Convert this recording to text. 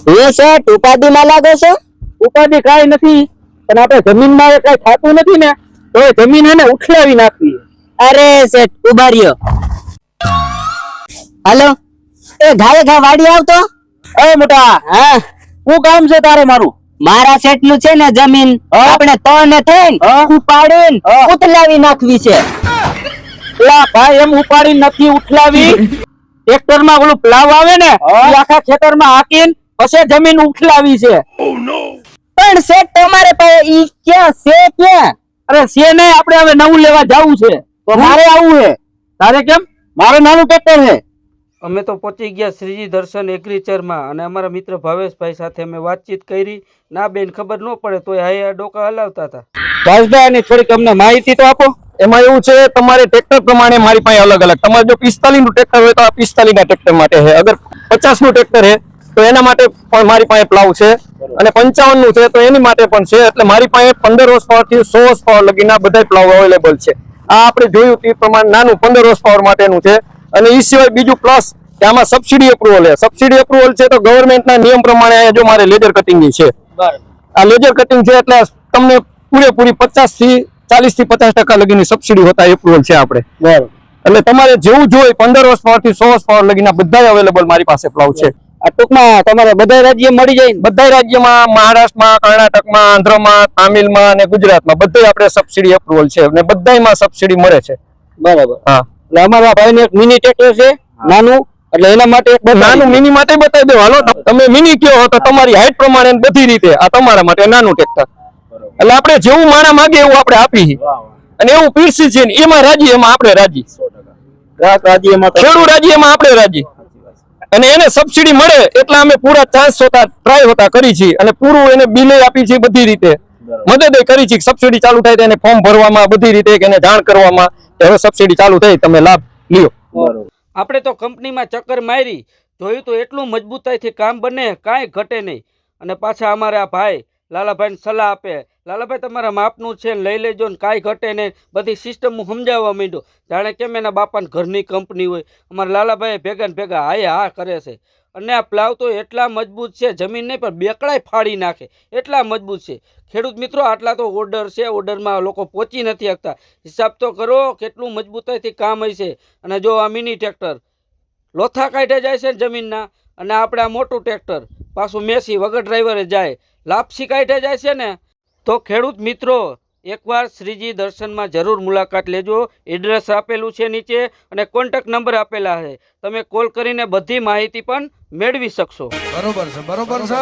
એ શેઠ ઉપાધિમાં લાગો છો? ઉપાધિ કાંઈ નથી, પણ આપણે જમીનમાં કઈ થતું નથી ને, તો એ જમીન એને ઉઠલાવી નાખવી. અરે શેઠ ઉભા રહ્યો. હાલો, એ ઘાએ ઘા વાડી આવતો. એ મોટા, હા, શું કામ છે તારે મારું? મારા શેઠ નું છે ને જમીન, આપણે ત્રણે થઈને ઉપાડીને ઉથલાવી નાખવી છે. એલા ભાઈ, એમ ઉપાડી નથી ઉઠલાવી. ટ્રેક્ટર માં ઓલું પ્લાવ આવે ને, એ આખા ખેતર માં હાકીને પછી જમીન ઉઠલાવી છે. પણ શેઠ તમારે પાસે ઈ ક્યાં છે? ક્યાં? અરે છે ને, આપણે હવે નવું લેવા જવું છે. તો મારે આવું છે. તારે કેમ? મારે નાનું ટ્રેક્ટર છે. અમે તો પહોંચી ગયા શ્રીજી દર્શન એગ્રીચરમાં અને અમારા મિત્ર ભાવેશભાઈ સાથે અમે વાતચીત કરી. ના બેન ખબર ન પડે તોય હાયા ડોકા હલાવતા હતા. ભાવેશભાઈ, થોડીક અમને માહિતી તો આપો. એમાં એવું છે, તમારે ટ્રેક્ટર પ્રમાણે મારી પાસે અલગ અલગ. તમારે જો 45 નું ટ્રેક્ટર હોય તો આ 45 ના ટ્રેક્ટર માટે છે. અગર 50 નું ટ્રેક્ટર છે તો એના માટે પણ મારી પાસે પ્લાવ છે, અને 55 નું છે તો એની માટે પણ છે. એટલે મારી પાસે 15 હોર્સ પાવર થી 100 હોર્સ પાવર લગીના બધા પ્લાવ અવેલેબલ છે. આ આપણે જોયું તે પ્રમાણે નાનું 15 હોર્સ પાવર માટેનું છે. અને એ સિવાય બીજું પ્લસ કે આમાં સબસિડી અપ્રુવલ છે. સબસિડી અપ્રુવલ છે તો ગવર્મેન્ટના નિયમ પ્રમાણે અહીંયા જો મારે લેઝર કટિંગ છે. આ લેઝર કટિંગ છે એટલે તમને પૂરેપૂરી 40 થી 50% લગીની સબસિડી હોતા એપ્રુવલ છે આપણે. એટલે તમારે જેવું જોઈએ 15 હોર્સ પાવર થી 100 હોર્સ પાવર લગીના બધા અવેલેબલ મારી પાસે પ્લાવ છે. આ ટૂંકમાં તમારે બધા રાજ્ય મળી જાય? બધા રાજ્યમાં, મહારાષ્ટ્રમાં, કર્ણાટકમાં, આંધ્રમાં, તામિલમાં અને ગુજરાતમાં બધે આપણે સબસિડી અપ્રુવલ છે અને બધામાં સબસિડી મળે છે. બરાબર. હા, એટલે અમારા ભાઈને એક મિની ટ્રેક્ટર છે નાનું, એટલે એના માટે એક નાનું મિની માટે બતાવી દો. હાલો, તમે મિની કયો હો તો તમારી હાઈટ પ્રમાણે બધી રીતે આ તમારા માટે નાનું ટ્રેક્ટર. એટલે આપણે જેવું માણા માંગે એવું આપણે આપી, અને એવું પીરસી છે. એમાં રાજી, એમાં આપણે રાજી. ગ્રાહક રાજ્ય એમાં, ખેડૂત રાજ્ય એમાં આપણે રાજી. અને એને સબસિડી મળે એટલે અમે પૂરા ચાન્સ હોતા ટ્રાય હોતા કરી છીએ, અને પૂરું એને બિલે આપી છે. બધી રીતે મદદ કરી છે. સબસિડી ચાલુ થાય તો એને ફોર્મ ભરવામાં બધી રીતે એને જાણ કરવામાં હવે સબસિડી ચાલુ થઈ, તમે લાભ લ્યો. આપણે તો કંપનીમાં ચક્કર મારી જોયું તો એટલું મજબૂતાઈથી કામ બને, કાંઈ ઘટે નહીં. અને પાછા અમારે આ ભાઈ લાલાભાઈને સલાહ આપે, લાલાભાઈ તમારા માપનું છે લઈ લેજો ને, કાંઈ ઘટે નહીં. બધી સિસ્ટમ હું સમજાવવા માંડ્યો, જાણે કેમ એના બાપાને ઘરની કંપની હોય. અમારા લાલાભાઈ ભેગા ને ભેગા હા કરે છે. અને આ પ્લાવ તો એટલા મજબૂત છે, જમીન નહીં પણ બેકડાય ફાડી નાખે એટલા મજબૂત છે. ખેડૂત મિત્રો, આટલા તો ઓર્ડર છે, ઓર્ડરમાં લોકો પહોંચી નથી શકતા. હિસાબ તો કરો કેટલું મજબૂતાઈથી કામ હોય છે. અને જો આ મિની ટ્રેક્ટર લોથા કાઢે જાય છે જમીનના, અને આપણે આ મોટું ટ્રેક્ટર પાછું મેસી વગર ડ્રાઈવરે જાય, લાપસી કાઢે જાય છે ને. તો ખેડૂત મિત્રો, એકવાર શ્રીજી દર્શનમાં જરૂર મુલાકાત લેજો. એડ્રેસ આપેલું છે નીચે અને કોન્ટેક્ટ નંબર આપેલા છે. તમે કોલ કરીને બધી માહિતી પણ મેળવી શકશો. બરોબર છે, બરોબર છે.